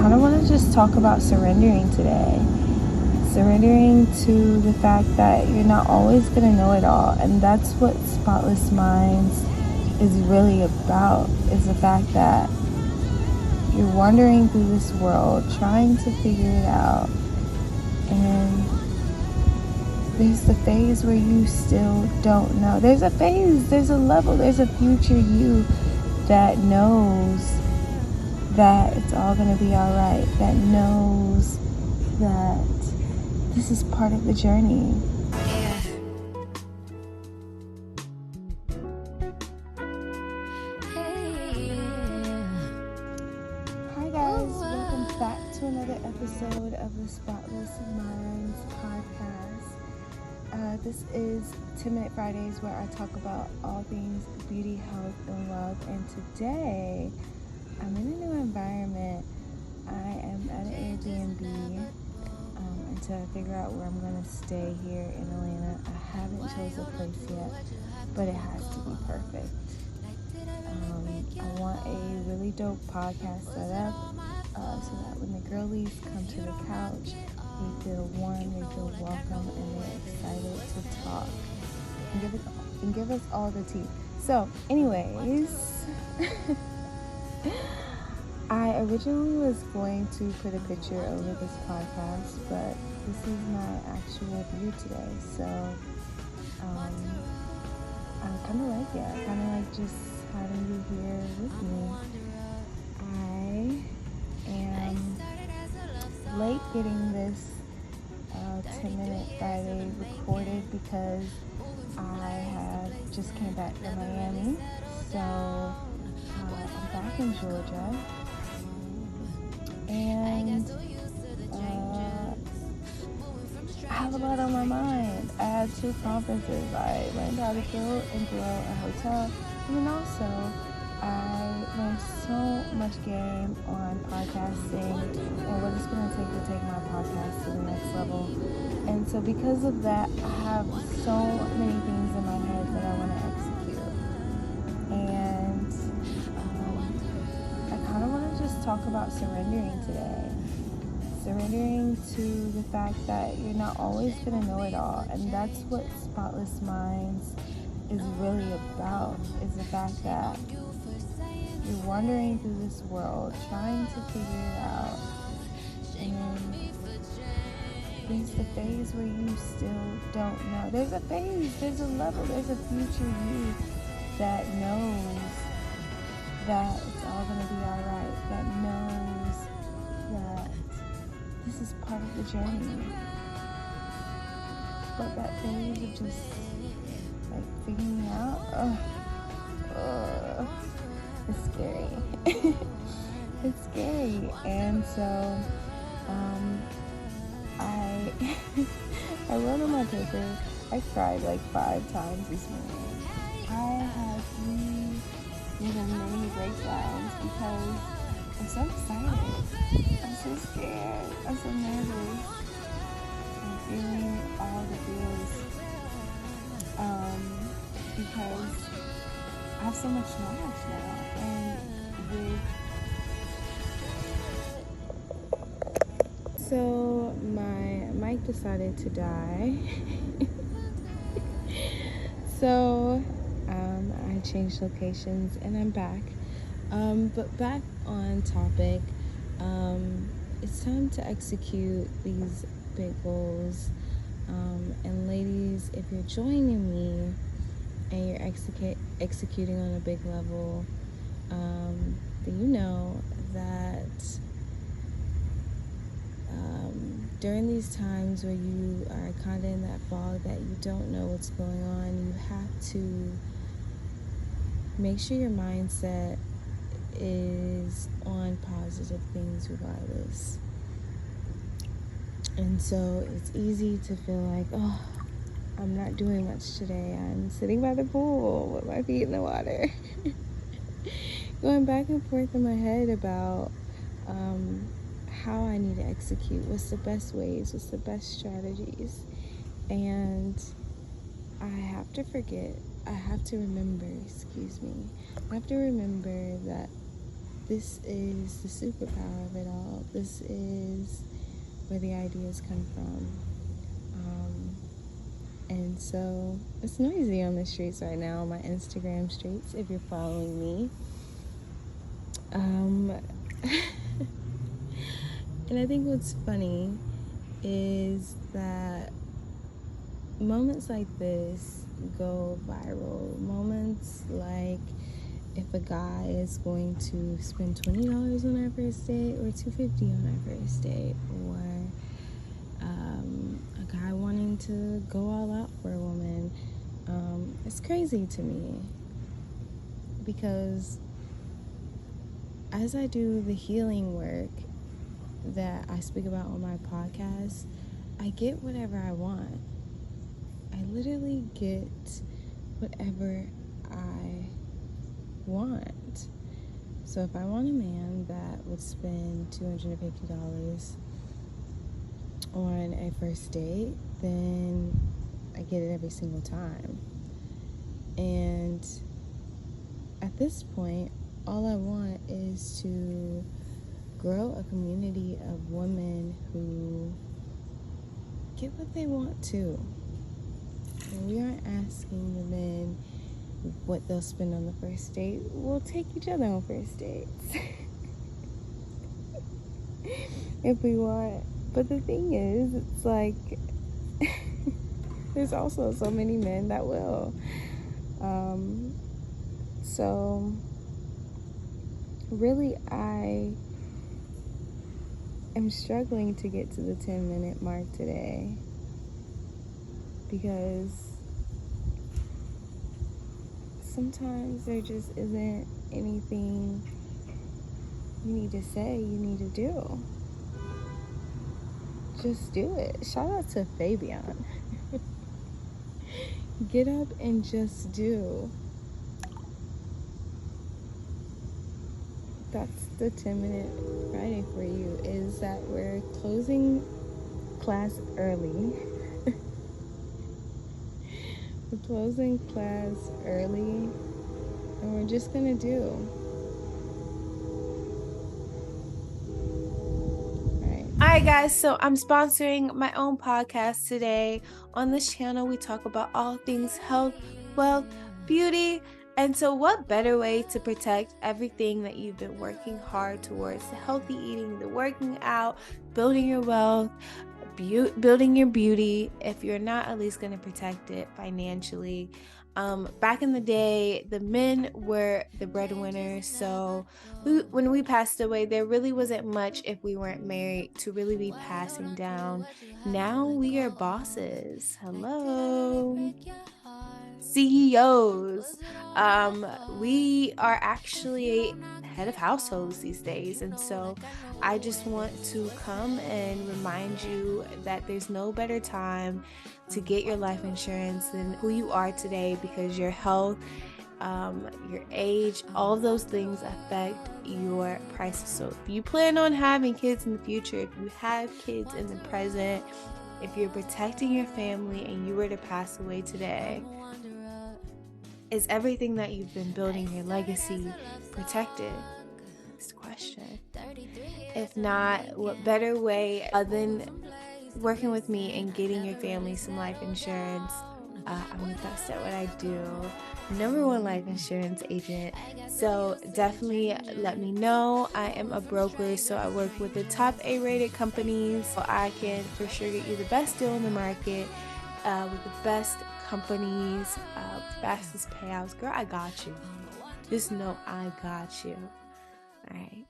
kind of want to just talk about surrendering today. Surrendering to the fact that you're not always going to know it all. And that's what Spotless Minds is really about, is the fact that you're wandering through this world trying to figure it out. And there's the phase where you still don't know. There's a phase, there's a level, there's a future you that knows that it's all going to be all right, that knows that this is part of the journey. Hi guys, welcome back to another episode of the Spotless Minds podcast. This is 10-Minute Fridays, where I talk about all things beauty, health, and love. And today, I'm in a new environment. I am at an Airbnb until I figure out where I'm going to stay here in Atlanta. I haven't chosen a place yet, but it has to be perfect. I want a really dope podcast set up so that when the girlies come to the couch, they feel warm, they feel welcome, and they're excited to talk and give us all the tea. So, anyways, I originally was going to put a picture over this podcast, but this is my actual view today. So, I kind of like it. I kind of like just having you here with me. I am late getting this 10-Minute Friday recorded because I have just came back from Miami. So I'm back in Georgia, and I have a lot on my mind. I had 2 conferences. I learned how to build and grow a hotel, and then also I learned so much game on podcasting and what it's going to take my podcast to the next level. And so because of that, I have so many things in my head that I want to execute. And I kind of want to just talk about surrendering today. Surrendering to the fact that you're not always going to know it all. And that's what Spotless Minds is really about, is the fact that you're wandering through this world trying to figure it out. And there's the phase where you still don't know. There's a phase, there's a level, there's a future you that knows that it's all going to be all right, that knows that this is part of the journey. But that phase of just like figuring out, it's scary. It's scary. And so I wrote on my paper, I cried like 5 times this morning. I had 3 mini breakdowns because I'm so excited. I'm so scared. I'm so nervous. I'm feeling all the feels. Because I have so much knowledge now. And so my mic decided to die. So I changed locations and I'm back. But back on topic, it's time to execute these big goals. And ladies, if you're joining me and you're executing on a big level, then you know that during these times where you are kind of in that fog that you don't know what's going on, you have to make sure your mindset is on positive things regardless. And so it's easy to feel like, oh, I'm not doing much today. I'm sitting by the pool with my feet in the water. Going back and forth in my head about how I need to execute, what's the best ways, what's the best strategies. And I have to remember that this is the superpower of it all. This is where the ideas come from. And so it's noisy on the streets right now, on my Instagram streets, if you're following me. And I think what's funny is that moments like this go viral. Moments like if a guy is going to spend $20 on our first date, or $250 on our first date, or a guy wanting to go all out for a woman. It's crazy to me, because as I do the healing work that I speak about on my podcast, I get whatever I want. I literally get whatever I want. So if I want a man that would spend $250 on a first date, then I get it every single time. And at this point, all I want is to grow a community of women who get what they want too. And we aren't asking the men what they'll spend on the first date. We'll take each other on first dates if we want. But the thing is, it's like there's also so many men that will. So really, I am struggling to get to the 10-minute mark today, because sometimes there just isn't anything you need to say, you need to do. Just do it. Shout out to Fabian. Get up and just do. That's the 10-minute Friday for you, is that we're closing class early. We're closing class early, and we're just gonna do. Alright guys, so I'm sponsoring my own podcast today. On this channel, we talk about all things health, wealth, beauty, and so what better way to protect everything that you've been working hard towards: the healthy eating, the working out, building your wealth, building your beauty, if you're not at least going to protect it financially. Back in the day, the men were the breadwinners, so when we passed away, there really wasn't much, if we weren't married, to really be passing down. Now we are bosses. Hello, CEOs. We are actually head of households these days, and so I just want to come and remind you that there's no better time to get your life insurance than who you are today, because your health, your age, all of those things affect your prices. So if you plan on having kids in the future, if you have kids in the present, if you're protecting your family and you were to pass away today, is everything that you've been building, your legacy, protected? That's the question. If not, what better way than working with me and getting your family some life insurance? I'm the best at what I do. #1 life insurance agent. So definitely let me know. I am a broker, so I work with the top A-rated companies, so I can for sure get you the best deal in the market, with the best companies, fastest payouts. Girl, I got you. Just know I got you. All right.